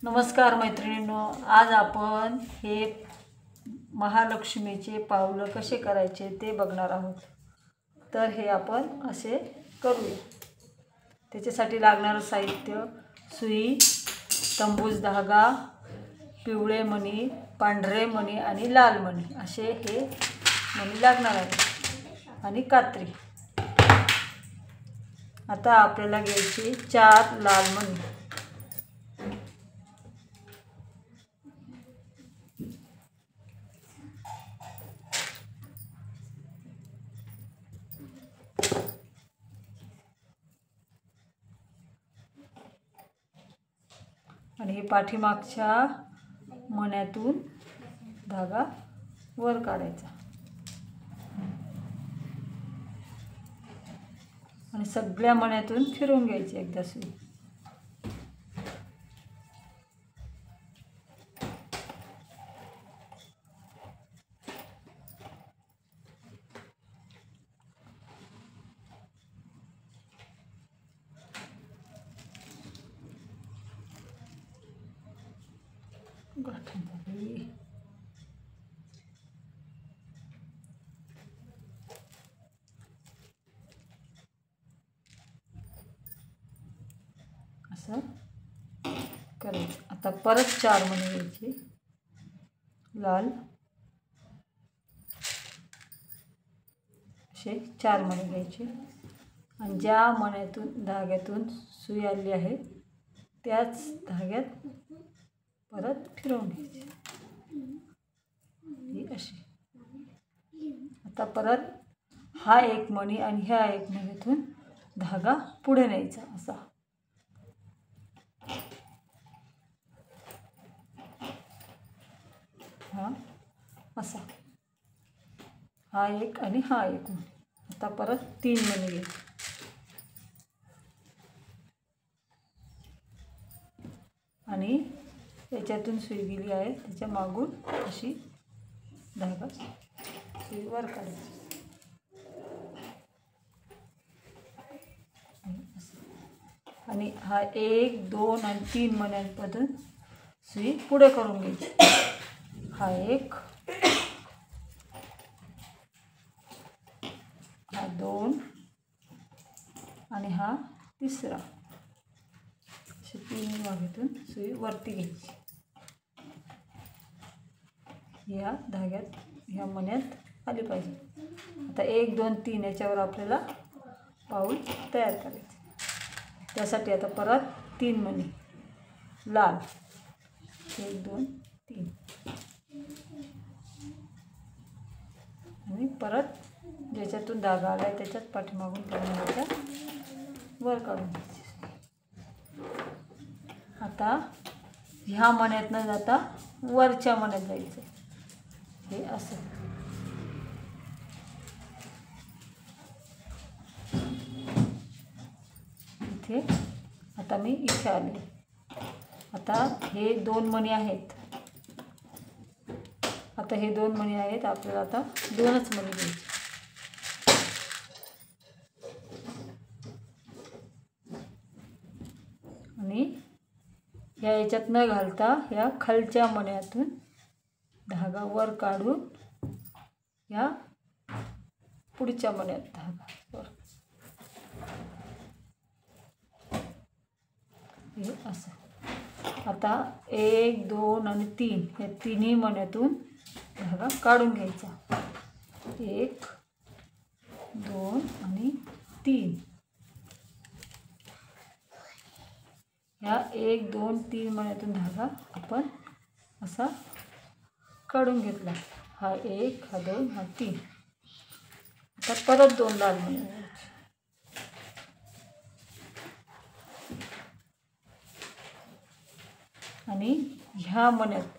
नमस्कार मैत्रिणींनो, आज आपण हे महालक्ष्मीचे पावलं कसे करायचे ते बघणार आहोत। तर हे आपण असे करूया। त्याच्यासाठी लागणारं साहित्य सुई, तंबूस धागा, पिवळे मणी, पांढरे मणी आणि लाल मणी असे हे मणी लागणार आहेत आणि कात्री। आता आपल्याला घ्यायचे 4 लाल मणी। आणि हे पाठीमागच्या मण्यातून धागा वर काढायचा आणि सगळ्या मण्यातून फिरवून घ्यायची एकदा सुई। असं करायचं। आता परत 4 मणी घ्यायचे लाल, असे 4 मणी घ्यायचे आणि ज्या मण्यातून धाग्यातून सुई आली आहे त्याच धाग्यात परत फिरवून घ्यायची ही अशी। आता परत हा एक मणी आणि ह्या एक मणीतून धागा पुढे न्यायचा असा। हा असा, हा एक आणि हा एक मणी। आता परत 3 मणी घ्यायचे आणि याच्यातून सुई गेली आहे त्याच्या मागून अशी धागा सुई वर काढायची आणि हा 1, 2 आणि 3 मण्यांपासून सुई पुढे करून घ्यायची। हा एक, हा 2 आणि हा तिसरा, असे 3 भागातून सुई वरती घ्यायची। या धाग्यात ह्या मण्यात आली पाहिजे। आता 1, 2, 3 याच्यावर आपल्याला पाऊल तयार करायचे। त्यासाठी आता परत 3 मणी लाल, 1, 2, 3 आणि परत ज्याच्यातून धागा आला त्याच्यात पाठीमागून त्याच्या वर काढून घ्यायचे। आता ह्या मण्यात न जाता वरच्या मण्यात जायचं हे असं। इथे आता मी इथे आले। आता हे 2 मणी आहेत। आता हे 2 मणी आहेत, आपल्याला आता 2च मणी घ्यायचे आणि या याच्यात न घालता या खालच्या मण्यातून धागा वर काढून या पुढच्या मण्यात धागा वर हे असं। आता 1, 2 आणि 3 या तिन्ही मण्यातून धागा काढून घ्यायचा। 1, 2 आणि 3 या 1, 2, 3 मण्यातून धागा आपण असा काढून घेतला। हा 1, हा 2, हा 3। आता परत 2 लाल मणी घ्यायचे आणि ह्या मण्यात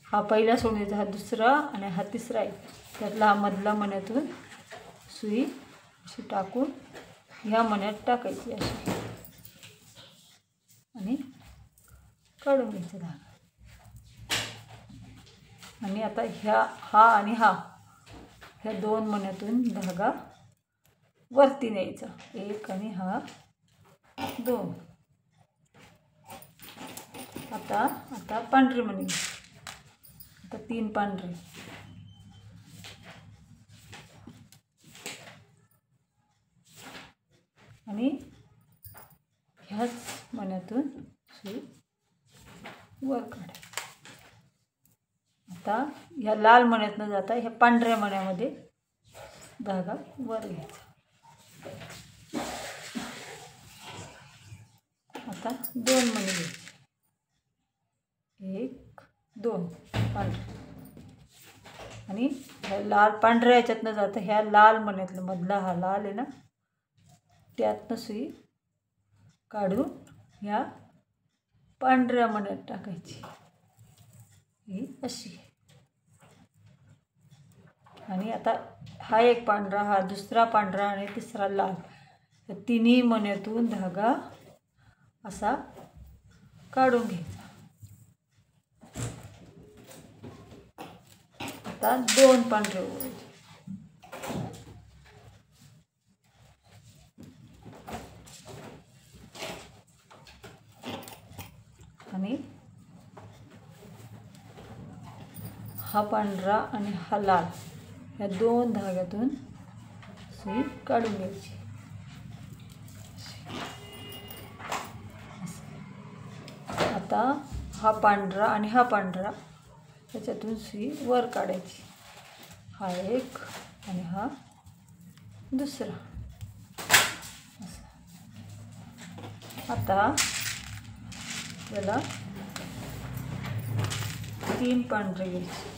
हा पहिला सोडून हा दुसरा आणि हा तिसरा आहे त्यातला हा मधला मण्यातून सुई अशी टाकून ह्या मण्यात टाकायची अशी आणि काढून घ्यायचा धागा। आणि आता हा आणि ह्या 2 मण्यातून धागा वरती न्यायचा 1 आणि हा 2 आता पांढरी मणी आता 3 पांढरे आणि ह्याच मण्यातून सुई वर काढायची. आता ह्या लाल मण्यात न जाता ह्या पांढऱ्या मण्यामध्ये धागा वर घ्यायचा. आता 2 मणी घ्यायचे, 1 2 पांढरे आणि ह्या लाल पांढऱ्या ह्याच्यात न जाता ह्या लाल मण्यातलं मधला हा लाल आहे ना त्यातनं सुई काढून ह्या पांढऱ्या मण्यात टाकायची, ही अशी. आणि आता हा एक पांढरा, हा दुसरा पांढरा आणि तिसरा लाल, या तिन्ही मण्यातून धागा असा काढून घ्यायचा. आता 2 पांढरे ओवायचे आणि हा पांढरा आणि हा लाल या 2 धाग्यातून सुई काढून घ्यायची. आता हा पांढरा आणि हा पांढरा त्याच्यातून सुई वर काढायची, हा एक आणि हा दुसरा. आता याला 3 पांढरे घ्यायचे,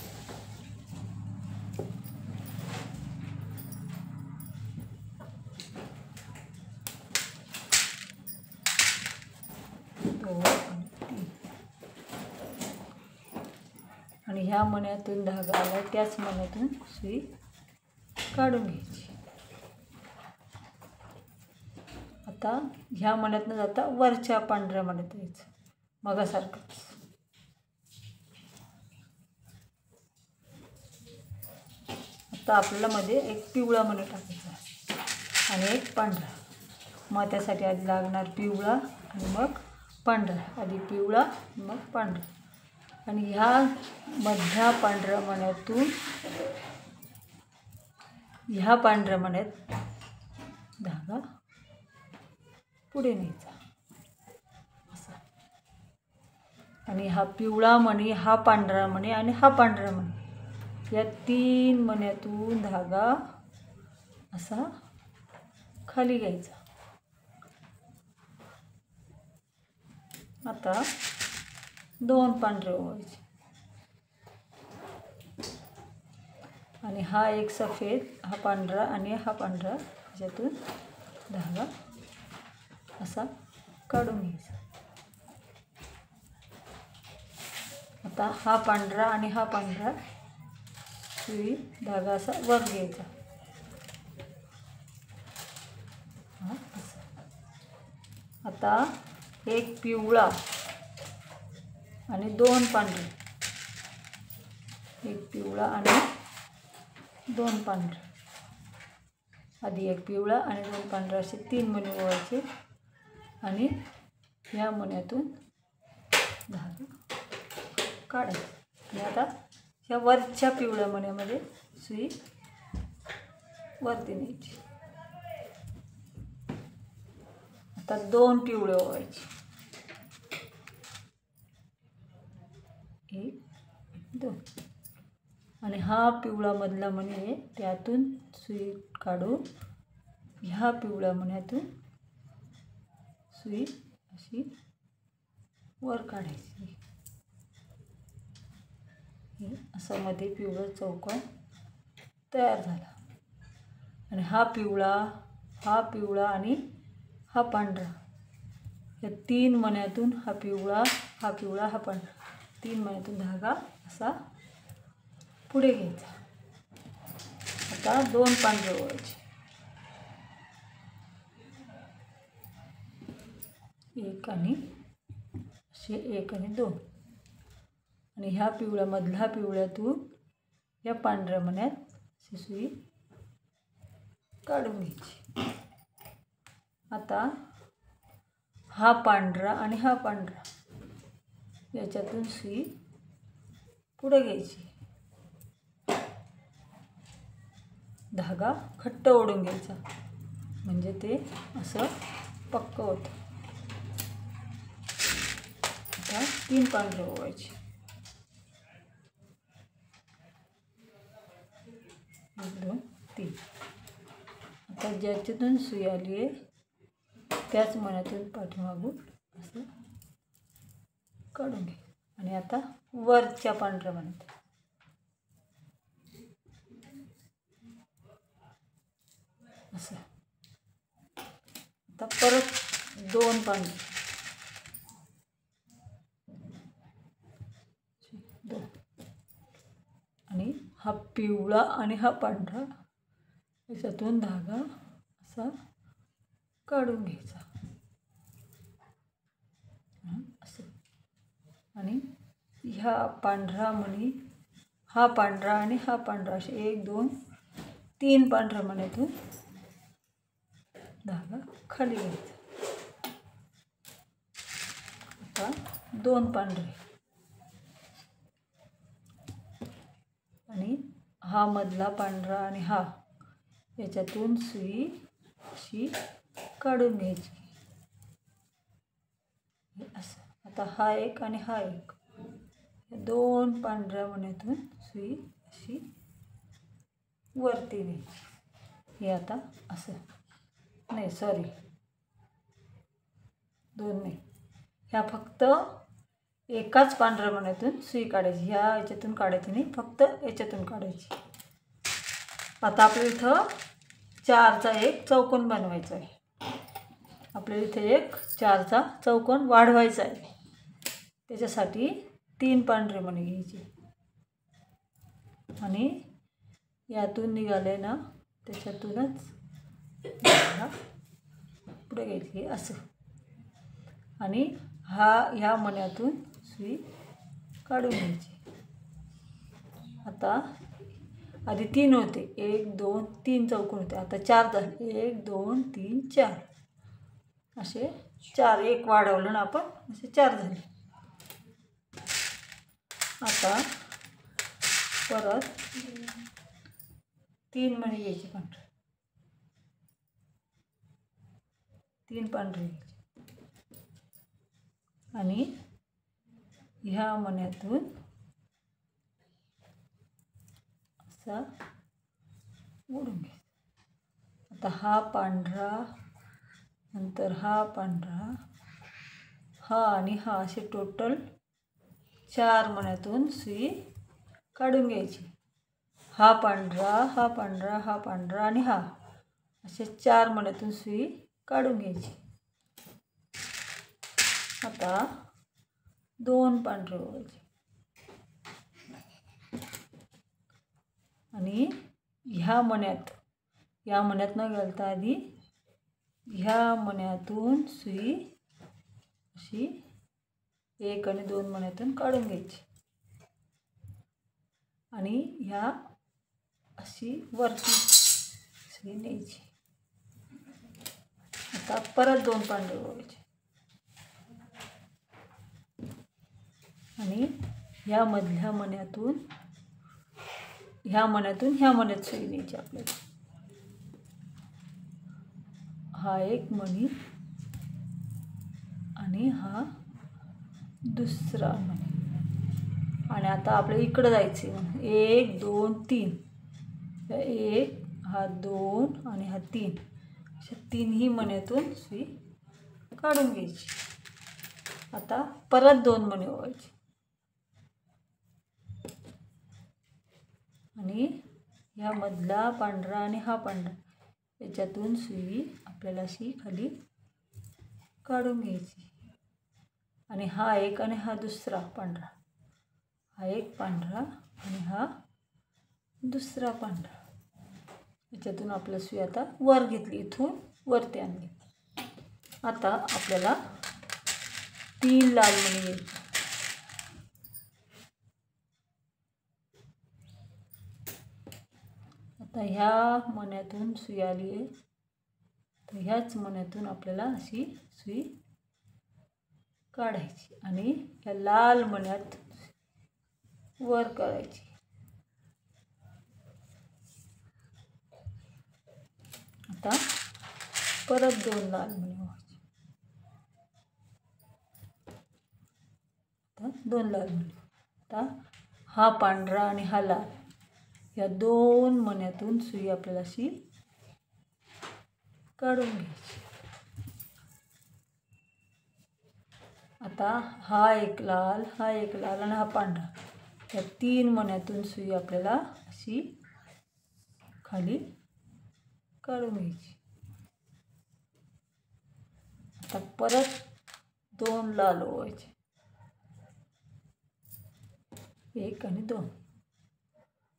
आणि ह्या मण्यातून धागा आला त्याच मण्यातून सुई काढून घ्यायची. आता ह्या मण्यातनं जाता वरच्या पांढऱ्या मण्यात यायचं मगासारखंच. आता आपल्याला मध्ये एक पिवळा मणी टाकायचा आणि एक पांढरा. मग त्यासाठी आधी लागणार पिवळा आणि मग पांढरा, आधी पिवळा मग पांढरा. आणि ह्या मधल्या पांढऱ्या मण्यातून ह्या पांढऱ्या मण्यात धागा पुढे न्यायचा असा. आणि हा पिवळा मणी, हा पांढरा मणी आणि हा पांढरा मणी या 3 मण्यातून धागा असा खाली घ्यायचा. आता 2 पांढरे ओवायचे आणि हा एक सफेद, हा पांढरा आणि हा पांढरा याच्यातून धागा असा काढून घ्यायचा. आता हा पांढरा आणि हा पांढरा सुई धागा असा वर घ्यायचा, हा असा. आता एक पिवळा आणि 2 पांढरे, एक पिवळा आणि 2 पांढरे, आधी एक पिवळा आणि 2 पांढरे असे 3 मणी ओवायचे आणि या मण्यातून धागा काढायचा. आणि आता ह्या वरच्या पिवळ्या मण्यामध्ये सुई वरती न्यायची. आता 2 पिवळे ओवायचे, 1 2 आणि हा पिवळा मधला मणी आहे त्यातून सुई काढून ह्या पिवळ्या मण्यातून सुई अशी वर काढायची. असा मध्ये पिवळा चौकोन तयार झाला. आणि हा पिवळा आणि हा पांढरा या 3 मण्यातून हा पिवळा हा पांढरा 3 मण्यातून धागा असा पुढे घ्यायचा. आता 2 पांढरे ओवायचे, 1 आणि असे 1 आणि 2 आणि ह्या मधल्या पिवळ्यातून या पांढऱ्या मण्यात अशी सुई काढून घ्यायची. आता हा पांढरा आणि हा पांढरा याच्यातून सुई पुढे घ्यायची, धागा घट्ट ओढून घ्यायचा म्हणजे ते असं पक्क होतं. आता 3 पांढरे ओवायचे. 1 2 3. आता ज्याच्यातून सुई आली आहे त्याच मण्यातून पाठीमागून असं काढून घे. आणि आता वरच्या पांढऱ्या मण्यात असं. आता परत 2 पांढरे, 2 आणि हा पिवळा आणि हा पांढरा याच्यातून धागा असा काढून घ्यायचा असं. आणि ह्या पांढरा मणी, हा पांढरा आणि हा पांढरा असे 1 2 3 पांढऱ्या मण्यातून धागा खाली घ्यायचा. आता 2 पांढरे आणि हा मधला पांढरा आणि हा याच्यातून सुई अशी काढून घ्यायची असं. आता हा एक आणि हा एक, 2 पांढऱ्या मण्यातून सुई अशी वरती घ्यायची. हे आता असं नाही, सॉरी 2 नाही, ह्या फक्त एकाच पांढऱ्या मण्यातून सुई काढायची. ह्या याच्यातून काढायची नाही, फक्त याच्यातून काढायची. आता आपल्या इथं 4चा एक चौकोन बनवायचा आहे. आपल्याला इथे एक 4चा चौकोन वाढवायचा आहे. त्याच्यासाठी 3 पांढरे मणी घ्यायचे आणि यातून निघाले ना त्याच्यातूनच पुढे घ्यायची असं. आणि ह्या मण्यातून सुई काढून घ्यायची. आता आधी 3 होते, 1 2 3 चौकोन होते, आता 4 झाले. 1 2 3 4 असे 4, एक वाढवलं ना आपण, असे 4 झाले. आता परत 3 मणी घ्यायचे पांढरे, 3 पांढरे घ्यायचे आणि ह्या मण्यातून असा ओढून घ्यायचा. आता हा पांढरा, नंतर हा पांढरा, हा आणि हा असे टोटल 4 मण्यातून सुई काढून घ्यायची. हा पांढरा, हा पांढरा, हा पांढरा आणि हा असे 4 मण्यातून सुई काढून घ्यायची. आता 2 पांढरे ओवायचे आणि ह्या मण्यात न घालता आधी ह्या मण्यातून सुई अशी 1 आणि 2 मण्यातून काढून घ्यायची आणि ह्या अशी वरती सुई न्यायची. आता परत 2 पांढरे ओवायचे आणि ह्या मधल्या मण्यातून ह्या मण्यात सुई न्यायची आपल्याला. हा एक मणी आणि हा दुसरा मणी. आणि आता आपल्याला इकडं जायचं म्हणून 1 2 3, 1 हा 2 आणि हा 3 अशा 3ही मण्यातून सुई काढून घ्यायची. आता परत 2 मणी ओवायची आणि ह्या मधला पांढरा आणि हा पांढरा याच्यातून सुई आपल्याला अशी खाली काढून घ्यायची. आणि हा एक आणि हा दुसरा पांढरा, हा एक पांढरा आणि हा दुसरा पांढरा याच्यातून आपलं सुई आता वर घेतली, इथून वरती आणली. आता आपल्याला 3 लाल मणी घ्यायचे. आता ह्या मण्यातून सुई आली आहे, तर ह्याच मण्यातून आपल्याला अशी सुई काढायची आणि या लाल मण्यात वर करायची. आता परत 2 लाल मणी व्हायचे. आता 2 लाल मणी. आता हा पांढरा आणि हा लाल या 2 मण्यातून सुई आपल्याला अशी काढून घ्यायची. आता हा एक लाल आणि हा पांढरा या 3 मण्यातून सुई आपल्याला अशी खाली काढून घ्यायची. आता परत 2 लाल ओवायचे, 1 आणि 2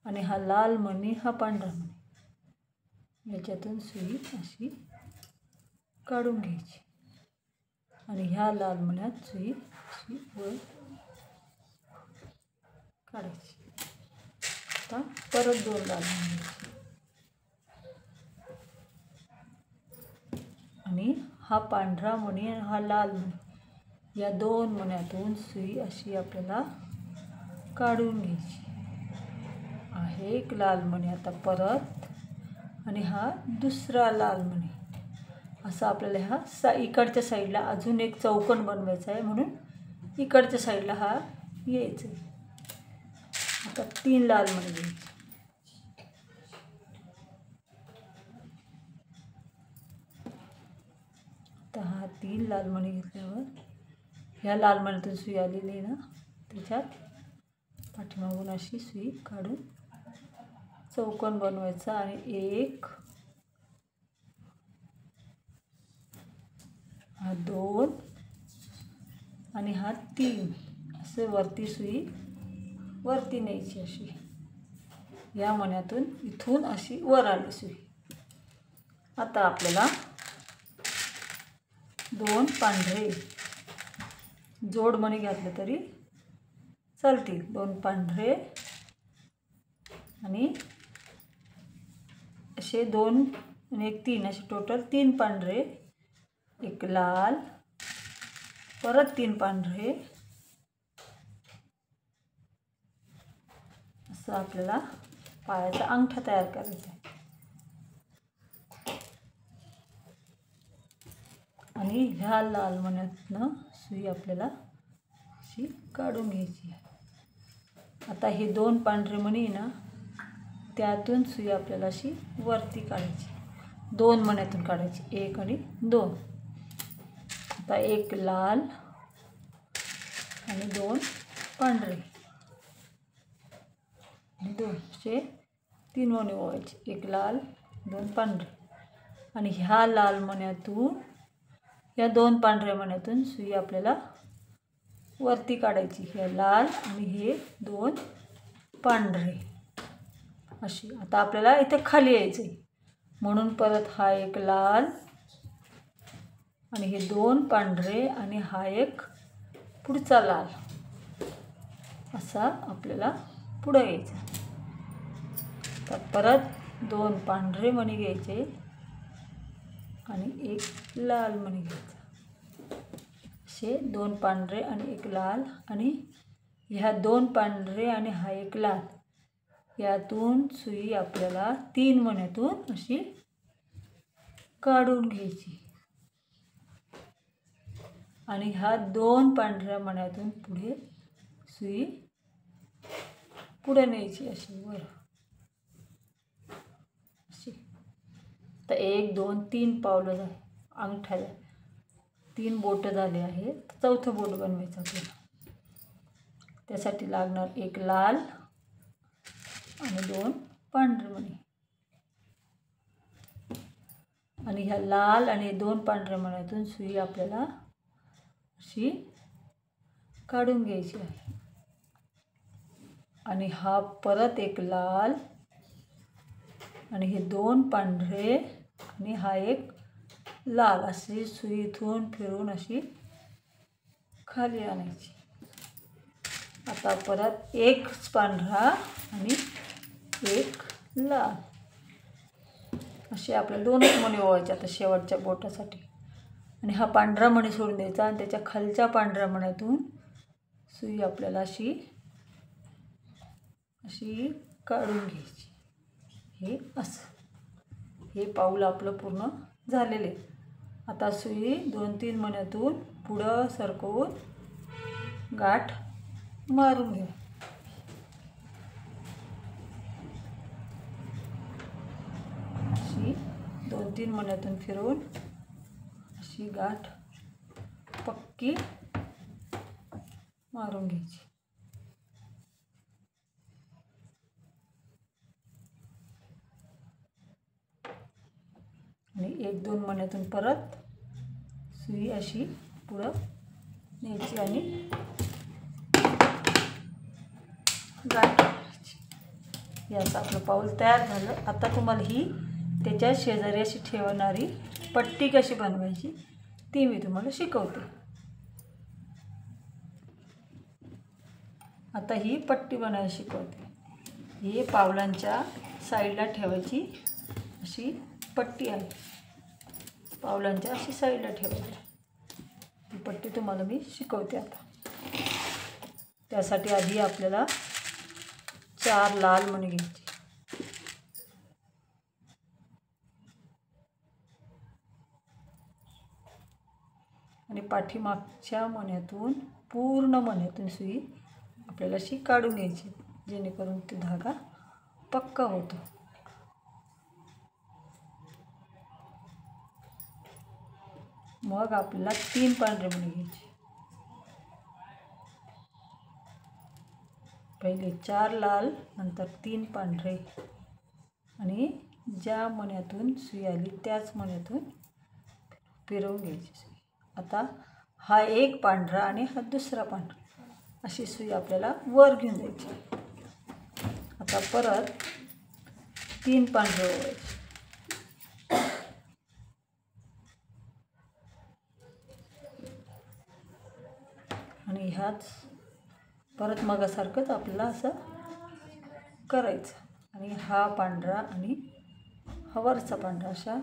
आणि हा लाल मणी हा पांढरा मणी याच्यातून सुई अशी काढून घ्यायची आणि ह्या लाल मण्यात सुई अशी वर काढायची. आता परत 2 लाल मणी आणि हा पांढरा मणी आणि हा लाल मणी या 2 मण्यातून सुई अशी आपल्याला काढून घ्यायची. आहे एक लाल मणी आता परत आणि हा दुसरा लाल मणी. असं आपल्याला हा इकडच्या साईडला अजून एक चौकोन बनवायचा आहे, म्हणून इकडच्या साईडला हा यायचं. आता 3 लाल मणी घ्यायचे. आता हा 3 लाल मणी घेतल्यावर ह्या लाल मणीतून सुई आलेली आहे ना, त्याच्यात पाठीमागून अशी सुई काढून चौकोन बनवायचा आणि 1 हा 2 आणि हा 3 असे वरती सुई वरती न्यायची. अशी या मण्यातून इथून अशी वर आली सुई. आता आपल्याला 2 पांढरे जोड मणी घातले तरी चालतील. 2 पांढरे आणि असे 2 आणि 1 3 असे टोटल 3 पांढरे, 1 लाल, परत 3 पांढरे. असं आपल्याला पायाचा अंगठा तयार करायचा आहे. आणि ह्या लाल मण्यातनं सुई आपल्याला अशी काढून घ्यायची आहे. आता हे 2 पांढरे मणी ना, त्यातून सुई आपल्याला अशी वरती काढायची. 2 मण्यातून काढायची, 1 आणि 2. आता 1 लाल आणि 2 पांढरे आणि 2 असे 3 मणी ओवायचे. 1 लाल, 2 पांढरे आणि ह्या लाल मण्यातून या 2 पांढऱ्या मण्यातून सुई आपल्याला वरती काढायची. हे लाल आणि हे 2 पांढरे अशी. आता आपल्याला इथे खाली यायचं आहे, म्हणून परत हा 1 लाल आणि हे 2 पांढरे आणि हा एक पुढचा लाल असा आपल्याला पुढं यायचं. तर परत 2 पांढरे मणी घ्यायचे आणि 1 लाल मणी घ्यायचा. असे 2 पांढरे आणि 1 लाल आणि ह्या 2 पांढरे आणि हा 1 लाल यातून सुई आपल्याला 3 मण्यातून अशी काढून घ्यायची आणि ह्या 2 पांढऱ्या मण्यातून पुढे सुई पुढे न्यायची अशी वर अशी. तर 1 2 3 पावलं झाले अंगठ्याला, 3 बोटं झाले आहेत. चौथं बोट बनवायचं आपल्याला. त्यासाठी लागणार 1 लाल आणि 2 पांढरे मणी आणि ह्या लाल आणि 2 पांढऱ्या मण्यातून सुई आपल्याला अशी काढून घ्यायची आहे. आणि हा परत 1 लाल आणि हे 2 पांढरे आणि हा 1 लाल अशी सुई इथून फिरून अशी खाली आणायची. आता परत 1 पांढरा आणि 1 लाल असे आपल्याला 2च मणी ओवायचे आता शेवटच्या बोटासाठी. आणि हा पांढरा मणी सोडून द्यायचा आणि त्याच्या खालच्या पांढऱ्या मण्यातून सुई आपल्याला अशी अशी काढून घ्यायची. हे असं हे पाऊल आपलं पूर्ण झालेले. आता सुई 2-3 मण्यातून पुढं सरकवून गाठ मारून घ्या. अशी 2-3 मण्यातून फिरवून अशी गाठ पक्की मारून घ्यायची. आणि 1-2 मण्यातून परत सुई अशी पुढं न्यायची आणि गाठ मारायची. हे असं आपलं पाऊल तयार झालं. आता तुम्हाला ही त्याच्या शेजारी अशी ठेवणारी पट्टी कशी बनवायची ती मी तुम्हाला शिकवते. आता ही पट्टी बनायला शिकवते. ही पावलांच्या साईडला ठेवायची अशी पट्टी आहे. पावलांच्या अशी साईडला ठेवायची ही पट्टी तुम्हाला मी शिकवते. आता त्यासाठी आधी आपल्याला 4 लाल मणी घ्यायचे. आणि पाठीमागच्या मण्यातून पूर्ण मण्यातून सुई आपल्याला अशी काढून घ्यायची जेणेकरून तो धागा पक्का होतो. मग आपल्याला 3 पांढरे मणी घ्यायचे. पहिले 4 लाल नंतर 3 पांढरे आणि ज्या मण्यातून सुई आली त्याच मण्यातून फिरवून घ्यायची सुई. आता हा एक पांढरा आणि हा दुसरा पांढरा अशी सुई आपल्याला वर घेऊन जायची. आता परत 3 पांढरे ओवायचे. आणि ह्याच परत मगासारखंच आपल्याला असं करायचं. आणि हा पांढरा आणि हा वरचा पांढरा अशा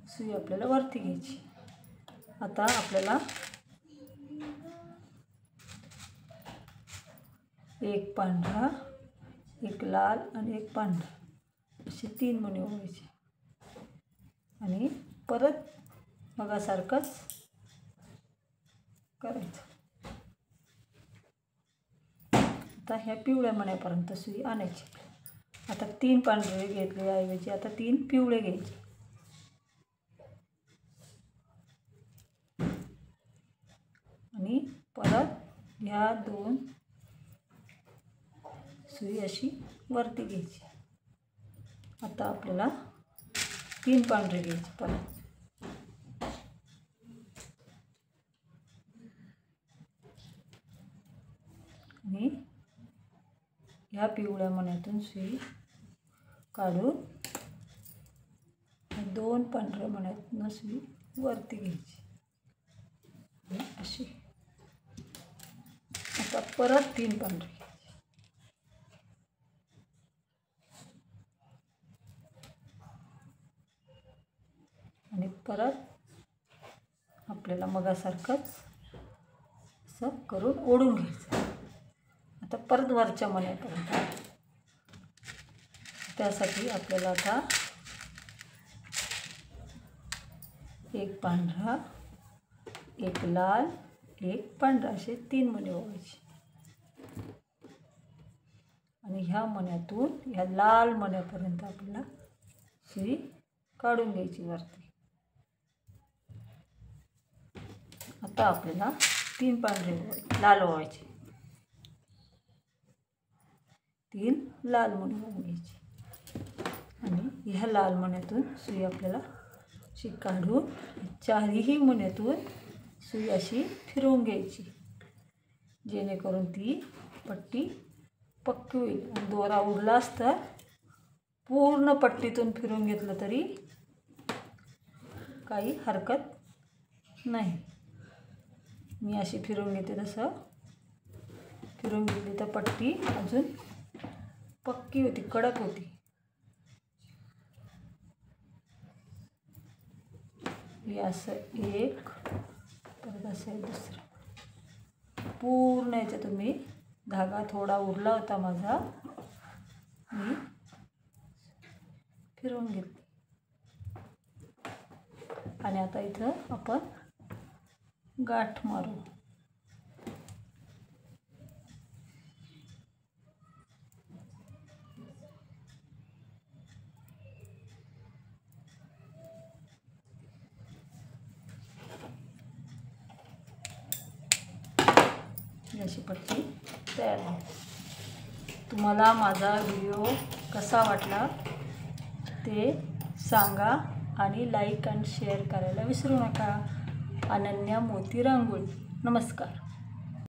सुई आपल्याला वरती घ्यायची. आता आपल्याला एक पांढरा, एक लाल आणि एक पांढरा असे 3 मणी ओवायचे. आणि परत मगासारखंच करायचं. आता ह्या पिवळ्या मण्यापर्यंत सुई आणायची. आता 3 पांढरे घेतले ऐवजी आता 3 पिवळे घ्यायचे. आणि परत ह्या 2 सुई अशी वरती घ्यायची. आता आपल्याला 3 पांढरे घ्यायचे परत. आणि ह्या पिवळ्या मण्यातून सुई काढून 2 पांढऱ्या मण्यातून सुई वरती घ्यायची अशी. आता परत 3 पांढरे घ्यायचे. आणि परत आपल्याला मगासारखंच असं करून ओढून घ्यायचं. आता परत वरच्या मण्यापर्यंत. त्यासाठी आपल्याला आता एक पांढरा, एक लाल, एक पांढरा असे 3 मणी ओवायचे. आणि ह्या मण्यातून ह्या लाल मण्यापर्यंत आपल्याला सुई काढून घ्यायची वरती. आता आपल्याला 3 पांढरे लाल ओवायचे. 3 लाल मणी ओवून घ्यायची. आणि ह्या लाल मण्यातून सुई आपल्याला अशी काढून 4ही मण्यातून सुई अशी फिरवून घ्यायची जेणेकरून ती पट्टी पक्की होईल. आणि दोरा उरलाच तर पूर्ण पट्टीतून फिरवून घेतलं तरी काही हरकत नाही. मी अशी फिरवून घेते. तसं फिरवून घेतली तर पट्टी अजून पक्की होती, कडक होती. हे असं एक, परत असं दुसरं, पूर्ण याच्यातून मी धागा थोडा उरला होता माझा, मी फिरवून घेतली. आणि आता इथं आपण गाठ मारू. अशी पट्टी तयार आहे. तुम्हाला माझा व्हिडिओ कसा वाटला ते सांगा आणि लाईक आणि शेअर करायला विसरू नका. अनन्या मोती रांगोळी. नमस्कार.